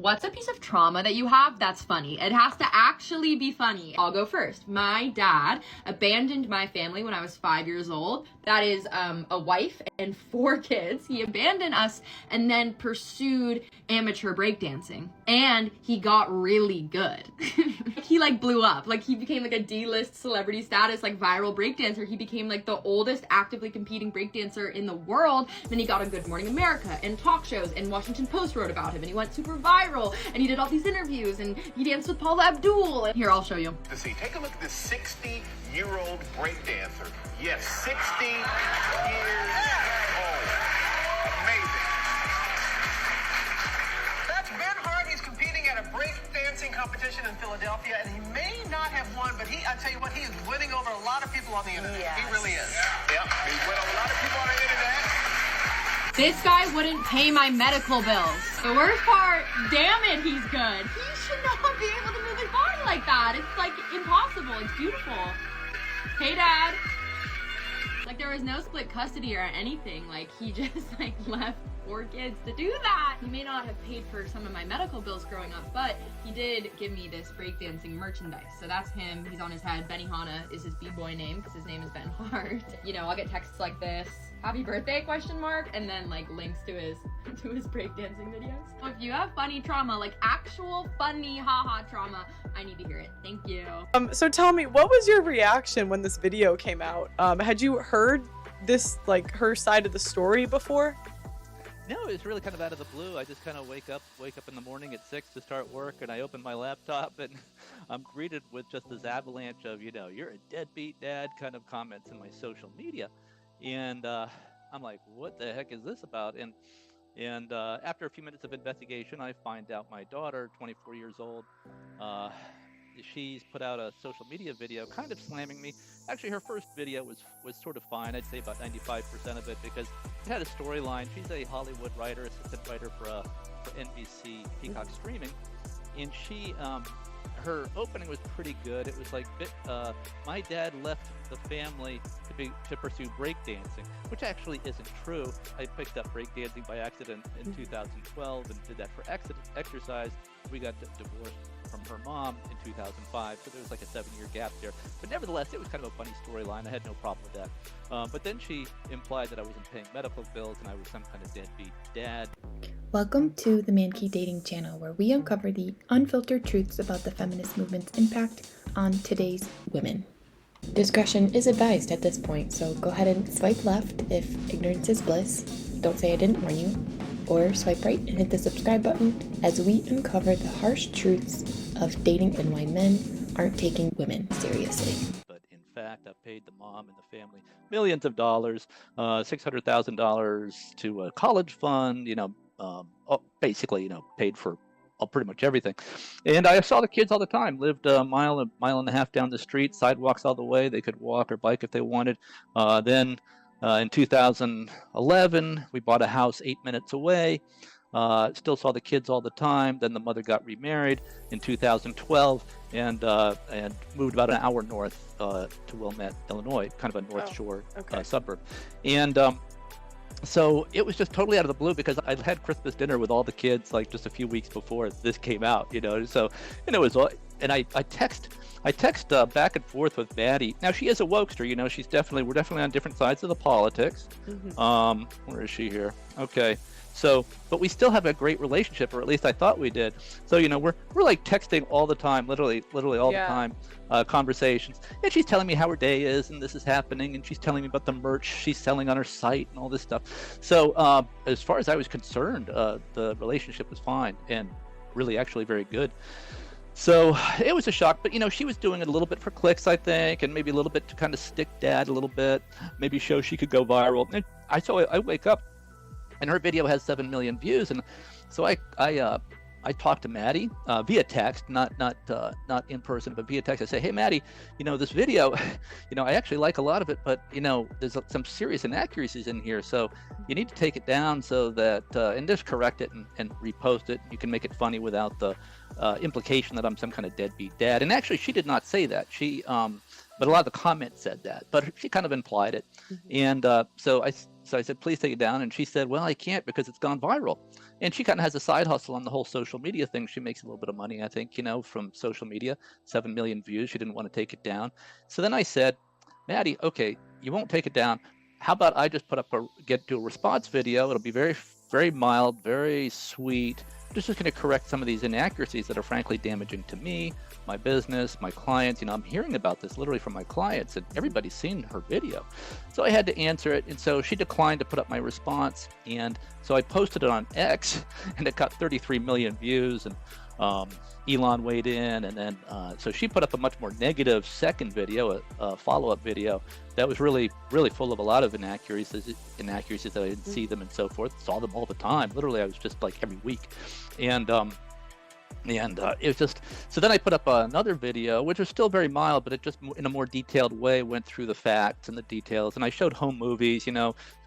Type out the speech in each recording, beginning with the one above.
What's a piece of trauma that you have that's funny? It has to actually be funny. I'll go first. My dad abandoned my family when I was 5 years old. That is a wife and 4 kids. He abandoned us and then pursued amateur breakdancing. And he got really good. He like blew up. Like he became like a D-list celebrity status, like viral breakdancer. He became like the oldest actively competing breakdancer in the world. Then he got on Good Morning America and talk shows, and Washington Post wrote about him, and he went super viral, and he did all these interviews, and he danced with Paula Abdul. And here, I'll show you. Take a look at this 60-year-old breakdancer. Yes, 60 years old. Amazing. That's Ben Hart. He's competing at a breakdancing competition in Philadelphia, and he may not have won, but I tell you what, he is winning over a lot of people on the internet. Yes. He really is. Yep, he's winning over a lot of people on the internet. This guy wouldn't pay my medical bills. The worst part, damn it, he's good. He should not be able to move his body like that. It's like impossible. It's beautiful. Hey, Dad. Like there was no split custody or anything. Like he just like left 4 kids to do that. He may not have paid for some of my medical bills growing up, but he did give me this breakdancing merchandise. So that's him. He's on his head. Benihana is his b-boy name because his name is Ben Hart. You know, I'll get texts like this. Happy birthday, ? And then like links to his breakdancing videos. So if you have funny trauma, like actual funny haha trauma, I need to hear it. Thank you. So tell me, what was your reaction when this video came out? Had you heard this, like her side of the story before? No, it was really kind of out of the blue. I just kind of wake up in the morning at 6 to start work, and I open my laptop, and I'm greeted with just this avalanche of, you know, you're a deadbeat dad kind of comments in my social media. And I'm like, what the heck is this about? And after a few minutes of investigation, I find out my daughter, 24 years old, she's put out a social media video kind of slamming me. Actually, her first video was sort of fine. I'd say about 95% of it, because it had a storyline. She's a Hollywood writer, assistant writer for NBC Peacock Streaming. And she, her opening was pretty good. It was like, my dad left the family to pursue breakdancing, which actually isn't true. I picked up breakdancing by accident in 2012 and did that for exercise. We got divorced from her mom in 2005, so there was like a 7-year gap there. But nevertheless, it was kind of a funny storyline. I had no problem with that. But then she implied that I wasn't paying medical bills and I was some kind of deadbeat dad. Welcome to the Man Key Dating channel, where we uncover the unfiltered truths about the feminist movement's impact on today's women. Discretion is advised at this point, so go ahead and swipe left if ignorance is bliss. Don't say I didn't warn you. Or swipe right and hit the subscribe button as we uncover the harsh truths of dating and why men aren't taking women seriously. But in fact, I paid the mom and the family millions of dollars, $600,000 to a college fund, basically, paid for pretty much everything. And I saw the kids all the time, lived a mile and a half down the street, sidewalks all the way. They could walk or bike if they wanted. Then in 2011, we bought a house 8 minutes away. Still saw the kids all the time. Then the mother got remarried in 2012 and moved about an hour north to Wilmette, Illinois, kind of a North Shore suburb. And so it was just totally out of the blue, because I had Christmas dinner with all the kids like just a few weeks before this came out, So, and it was, and I text back and forth with Maddie. Now she is a wokester, we're definitely on different sides of the politics. Mm-hmm. Where is she here? Okay. So, but we still have a great relationship, or at least I thought we did. So, we're like texting all the time, literally all the time, conversations. And she's telling me how her day is, and this is happening, and she's telling me about the merch she's selling on her site and all this stuff. So, as far as I was concerned, the relationship was fine and really actually very good. So it was a shock, but she was doing it a little bit for clicks, I think, and maybe a little bit to kind of stick dad a little bit, maybe show she could go viral. And I wake up, and her video has 7 million views, and so I talked to Maddie via text, not in person, but via text. I say, hey Maddie, this video, I actually like a lot of it, but there's some serious inaccuracies in here, so you need to take it down so that and just correct it and repost it. You can make it funny without the implication that I'm some kind of deadbeat dad. And actually, she did not say that. She but a lot of the comments said that, but she kind of implied it. Mm-hmm. And so I said, please take it down. And she said, well, I can't because it's gone viral. And she kind of has a side hustle on the whole social media thing. She makes a little bit of money, I think, from social media, 7 million views. She didn't want to take it down. So then I said, Maddie, okay, you won't take it down. How about I just do a response video? It'll be very, very mild, very sweet. I'm just going to correct some of these inaccuracies that are frankly damaging to me, my business, my clients. I'm hearing about this literally from my clients, and everybody's seen her video. So I had to answer it, and so she declined to put up my response, and so I posted it on X, and it got 33 million views, and Elon weighed in, and then so she put up a much more negative second video, a follow-up video that was really, really full of a lot of inaccuracies that I didn't see them and so forth. Saw them all the time. Literally, I was just like every week, and it was just, so then I put up another video, which was still very mild, but it just in a more detailed way went through the facts and the details. And I showed home movies,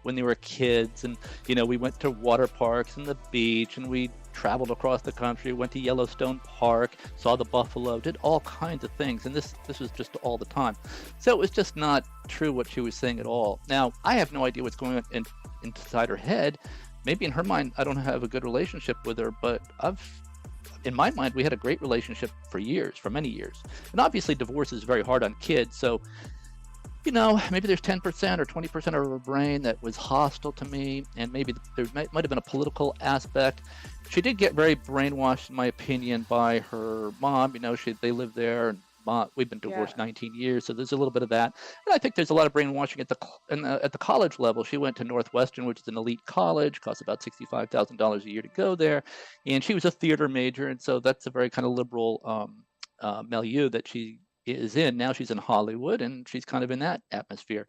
when they were kids, and, we went to water parks and the beach, and we traveled across the country, went to Yellowstone Park, saw the buffalo, did all kinds of things. And this was just all the time. So it was just not true what she was saying at all. Now, I have no idea what's going on inside her head. Maybe in her mind, I don't have a good relationship with her, but in my mind, we had a great relationship for many years. And obviously divorce is very hard on kids. So, maybe there's 10% or 20% of her brain that was hostile to me. And maybe there might have been a political aspect. She did get very brainwashed, in my opinion, by her mom. They live there, and we've been divorced 19 years. So there's a little bit of that. And I think there's a lot of brainwashing at the college level. She went to Northwestern, which is an elite college, costs about $65,000 a year to go there. And she was a theater major. And so that's a very kind of liberal milieu that she is in. Now she's in Hollywood, and she's kind of in that atmosphere.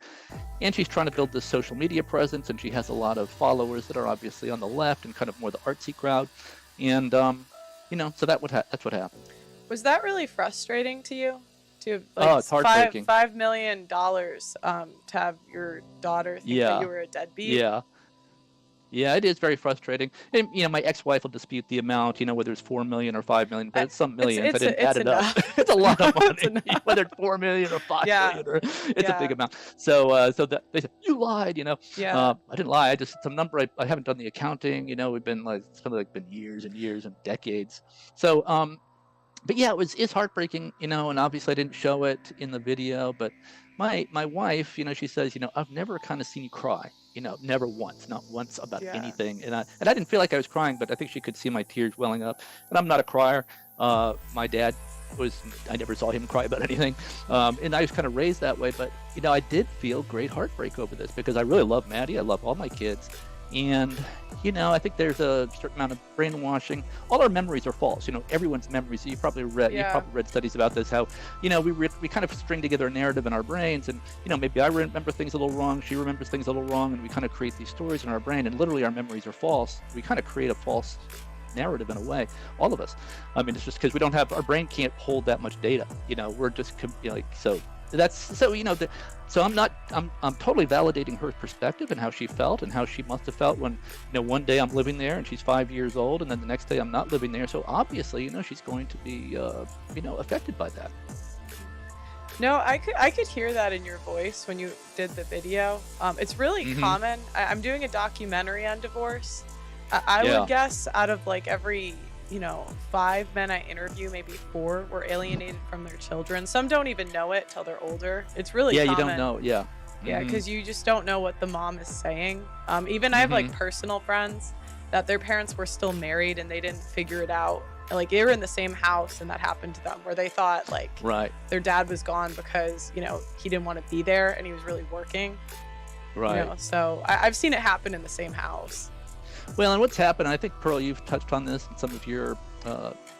And she's trying to build this social media presence, and she has a lot of followers that are obviously on the left and kind of more the artsy crowd. And, so that's what happened. Was that really frustrating to you? To it's heartbreaking. $5 million to have your daughter think that you were a deadbeat? Yeah, it is very frustrating. And, my ex-wife will dispute the amount, whether it's 4 million or 5 million, but it's some millions. I didn't add it up. It's a lot of money, whether it's 4 million or 5 million, or it's a big amount. So they said, you lied, I didn't lie. I just, some number, I haven't done the accounting, we've been it's been years and years and decades. So, but yeah, it's heartbreaking, and obviously I didn't show it in the video, but my wife, she says, I've never kind of seen you cry, never once, not once about anything. And I didn't feel like I was crying, but I think she could see my tears welling up. And I'm not a crier. My dad I never saw him cry about anything. And I was kind of raised that way, but, I did feel great heartbreak over this because I really love Maddie. I love all my kids. And, I think there's a certain amount of brainwashing. All our memories are false. Everyone's memories. You probably read studies about this, how, we kind of string together a narrative in our brains. And, maybe I remember things a little wrong. She remembers things a little wrong. And we kind of create these stories in our brain. And literally our memories are false. We kind of create a false narrative in a way, all of us. I mean, it's just because our brain can't hold that much data. We're just so. So I'm totally validating her perspective and how she felt and how she must have felt when, one day I'm living there and she's 5 years old, and then the next day I'm not living there. So obviously, she's going to be, affected by that. No, I could hear that in your voice when you did the video. It's really common. I'm doing a documentary on divorce. I would guess out of every 5 men I interview, maybe 4 were alienated from their children. Some don't even know it till they're older. It's really common. You don't know. Yeah, because you just don't know what the mom is saying. Even I have personal friends that their parents were still married and they didn't figure it out. They were in the same house and that happened to them, where they thought their dad was gone because he didn't want to be there and he was really working. Right. So I've seen it happen in the same house. Well, and what's happened, I think, Pearl, you've touched on this in some of your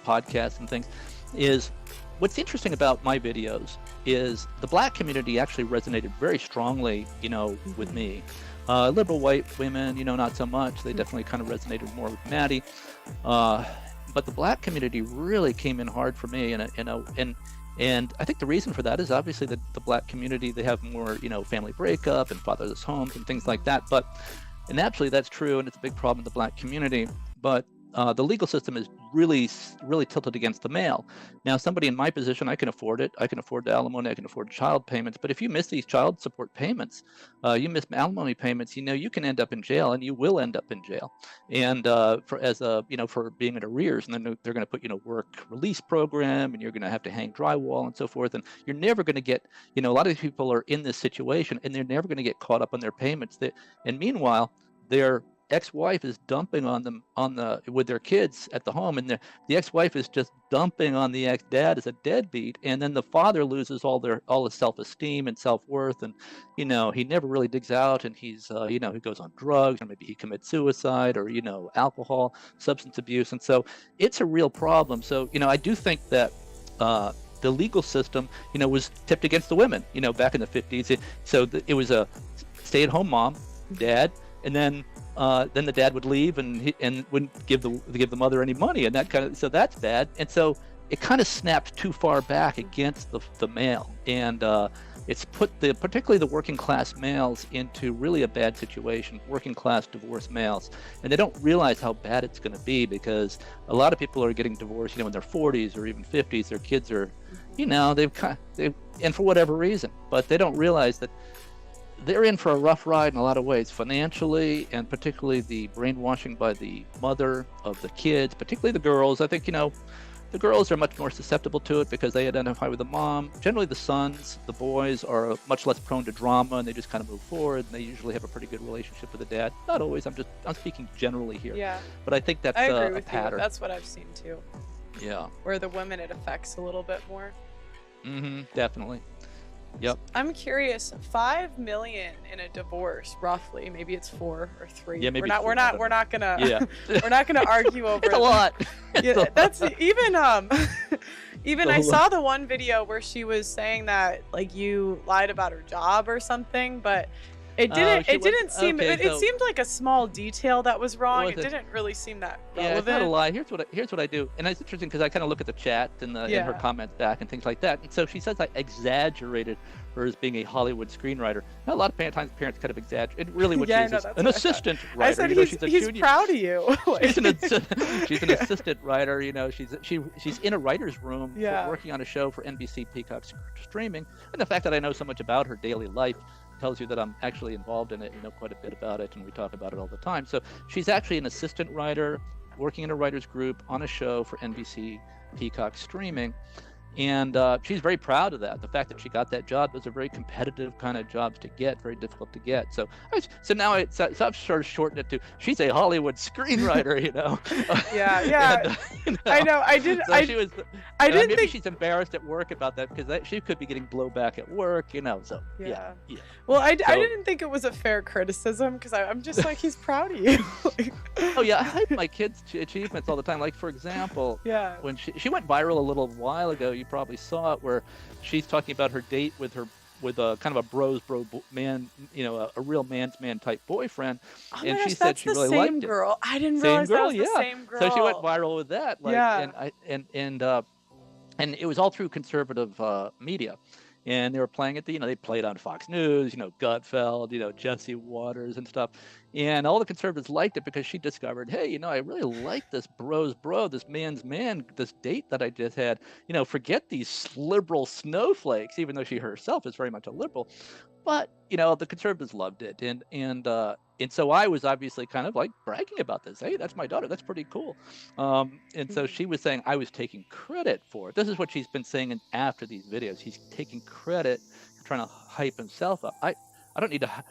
podcasts and things, is what's interesting about my videos is the Black community actually resonated very strongly, with me. Liberal white women, not so much. They definitely kind of resonated more with Maddie. But the Black community really came in hard for me, and I think the reason for that is obviously that the Black community, they have more, family breakup and fatherless homes and things like that. And absolutely, that's true, and it's a big problem in the Black community. But the legal system is really tilted against the male. Now, somebody in my position, I can afford it. I can afford the alimony. I can afford child payments. But if you miss these child support payments, you miss alimony payments, you can end up in jail, and you will end up in jail. And for being in arrears, and then they're going to put you in a work release program, and you're going to have to hang drywall and so forth. And you're never going to get, a lot of these people are in this situation, and they're never going to get caught up on their payments. And meanwhile, they're ex-wife is dumping on them with their kids at the home, and the ex-wife is just dumping on the ex-dad as a deadbeat, and then the father loses all his self-esteem and self-worth, and he never really digs out, and he's he goes on drugs, or maybe he commits suicide, or alcohol, substance abuse, and so it's a real problem. So I do think that the legal system was tipped against the women back in the 50s. It was a stay-at-home mom, dad, and then the dad would leave and wouldn't give the mother any money, and so that's bad. And so it kind of snapped too far back against the male, and it's put particularly the working class males into really a bad situation, working class divorced males, and they don't realize how bad it's going to be, because a lot of people are getting divorced in their 40s or even 50s. Their kids are and for whatever reason, but they don't realize that they're in for a rough ride in a lot of ways, financially, and particularly the brainwashing by the mother of the kids, particularly the girls. I think, the girls are much more susceptible to it because they identify with the mom. Generally, the sons, the boys, are much less prone to drama, and they just kind of move forward, and they usually have a pretty good relationship with the dad. Not always. I'm speaking generally here. Yeah. But I think that's a pattern. That's what I've seen too. Yeah. Where the women, it affects a little bit more. Mm-hmm. Definitely. Yep. I'm curious. 5 million in a divorce, roughly. Maybe it's 4 or 3. Yeah, maybe we're not gonna. Yeah. We're not gonna argue over. It's a lot. Yeah, that's even I saw the one video where she was saying that you lied about her job or something, but it didn't seem. Okay, it seemed like a small detail that was wrong. It didn't really seem that relevant. Yeah, it's not a lie. Here's what I do, and it's interesting because I kind of look at the chat and her comments back and things like that. And so she says I exaggerated her as being a Hollywood screenwriter. Now, a lot of parents kind of exaggerate. It really what she is an assistant writer. I said he's proud of you. She's an assistant writer. She's in a writer's room working on a show for NBC Peacock streaming. And the fact that I know so much about her daily life tells you that I'm actually involved in it, quite a bit about it, and we talk about it all the time. So she's actually an assistant writer working in a writer's group on a show for NBC Peacock streaming. And she's very proud of that. The fact that she got that job, those are very competitive kind of jobs to get, very difficult to get. So now I've sort of shortened it to she's a Hollywood screenwriter, Yeah. And, I know. I didn't. So maybe think she's embarrassed at work about that because she could be getting blowback at work, So yeah. Well, I didn't think it was a fair criticism because I'm just like, he's proud of you. Oh yeah, I hype my kids' achievements all the time. Like for example, when she went viral a little while ago. You probably saw it where she's talking about her date with a kind of a bro man, a real man's man type boyfriend, and she said she really liked it. Girl. I didn't realize that was the same girl. So she went viral with that, and it was all through conservative media. And they were playing it, they played on Fox News, Gutfeld, Jesse Waters and stuff. And all the conservatives liked it because she discovered, hey, I really like this this man's man, this date that I just had. Forget these liberal snowflakes, even though she herself is very much a liberal. But, the conservatives loved it. And so I was obviously kind of like bragging about this. Hey, that's my daughter. That's pretty cool. And so she was saying I was taking credit for it. This is what she's been saying after these videos. He's taking credit, trying to hype himself up. I don't need to.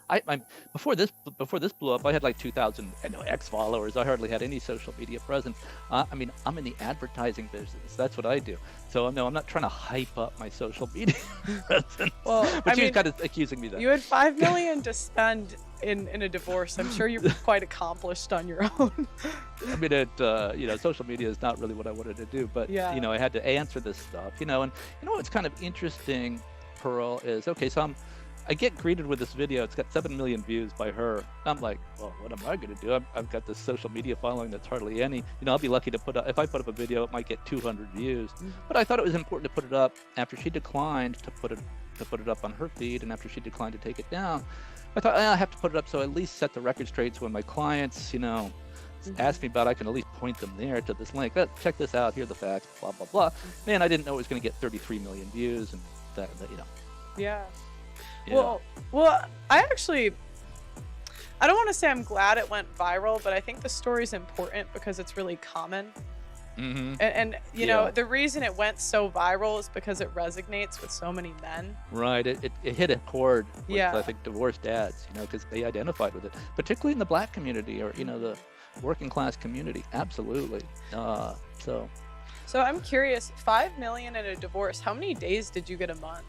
Before this blew up, I had like 2,000 X followers. I hardly had any social media presence. I'm in the advertising business. That's what I do. So no, I'm not trying to hype up my social media presence. Well, but she was kind of accusing me that. You had 5 million to spend in a divorce. I'm sure you're quite accomplished on your own. Social media is not really what I wanted to do, but I had to answer this stuff. And what's kind of interesting, Pearl, is so I get greeted with this video. It's got 7 million views by her. I'm like, well, what am I going to do? I've got this social media following that's hardly any. I'll be lucky to if I put up a video, it might get 200 views. But I thought it was important to put it up after she declined to put it up on her feed, and after she declined to take it down. I thought I have to put it up so I at least set the record straight. So when my clients, ask me about it, I can at least point them there to this link. Check this out. Here are the facts. Blah blah blah. Man, I didn't know it was going to get 33 million views and that you know. Yeah. Well, I don't want to say I'm glad it went viral, but I think the story's important because it's really common. And you know, the reason it went so viral is because it resonates with so many men. Right. It hit a chord with, I think, divorced dads, you know, because they identified with it, particularly in the Black community or, you know, the working class community. Absolutely. So I'm curious, 5 million in a divorce, how many days did you get a month?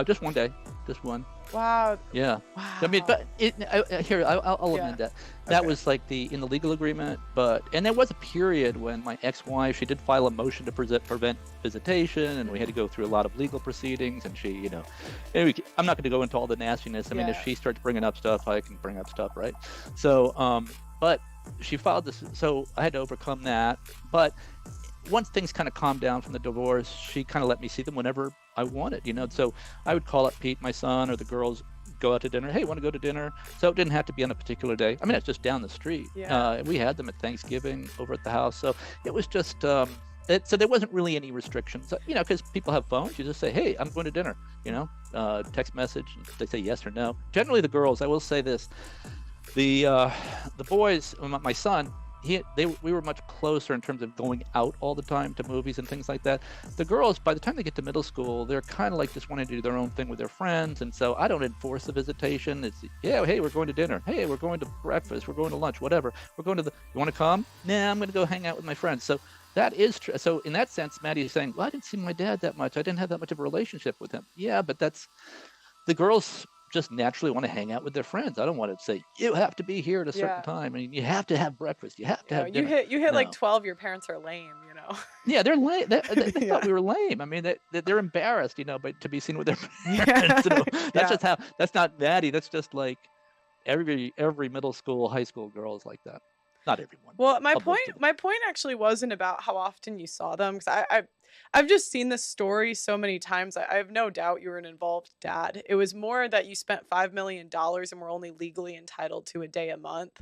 Just one day. Just one. Wow. Yeah. Wow. I mean, but I'll amend that. That was like in the legal agreement, and there was a period when my ex-wife, she did file a motion to prevent visitation, and we had to go through a lot of legal proceedings, and she, you know, anyway, I'm not going to go into all the nastiness. I mean, if she starts bringing up stuff, I can bring up stuff, right? So, but she filed this, so I had to overcome that. But once things kind of calmed down from the divorce, she kind of let me see them whenever I wanted, you know. So I would call up Pete, my son, or the girls, go out to dinner. Hey, want to go to dinner? So it didn't have to be on a particular day. I mean, it's just down the street. We had them at Thanksgiving over at the house. So it was just, so there wasn't really any restrictions, you know, because people have phones. You just say, hey, I'm going to dinner, you know, text message. They say yes or no. Generally, the girls, I will say this, the boys, my son, we were much closer in terms of going out all the time to movies and things like that. The girls, by the time they get to middle school, they're kind of like just wanting to do their own thing with their friends, and so I don't enforce the visitation. It's hey, we're going to dinner. Hey, we're going to breakfast. We're going to lunch. Whatever. We're going to you want to come? Nah, I'm going to go hang out with my friends. So that is true. So in that sense, Maddie is saying, well, I didn't see my dad that much. I didn't have that much of a relationship with him. Yeah, but that's the girls just naturally want to hang out with their friends. I don't want to say you have to be here at a certain time. I mean, you have to have breakfast. You have to have dinner. You hit like 12. Your parents are lame, you know. Yeah, they're lame. They thought we were lame. I mean, they're embarrassed, you know, but to be seen with their parents. You know, that's just how. That's not Maddie. That's just like every middle school, high school girl is like that. Not everyone. Well, my point actually wasn't about how often you saw them, because I've just seen this story so many times. I have no doubt you were an involved dad. It was more that you spent $5 million and were only legally entitled to a day a month.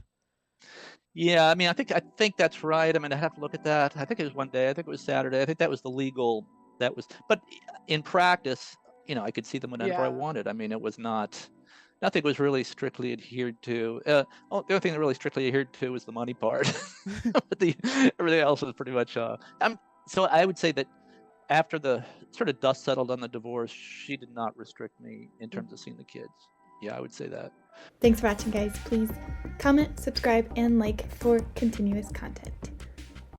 Yeah, I mean, I think that's right. I mean, I have to look at that. I think it was one day. I think it was Saturday. I think that was the legal. But in practice, you know, I could see them whenever I wanted. I mean, it was not. Nothing was really strictly adhered to. The only thing that really strictly adhered to was the money part. But everything else was pretty much. So I would say that after the sort of dust settled on the divorce, she did not restrict me in terms of seeing the kids. Yeah, I would say that. Thanks for watching, guys. Please comment, subscribe, and like for continuous content.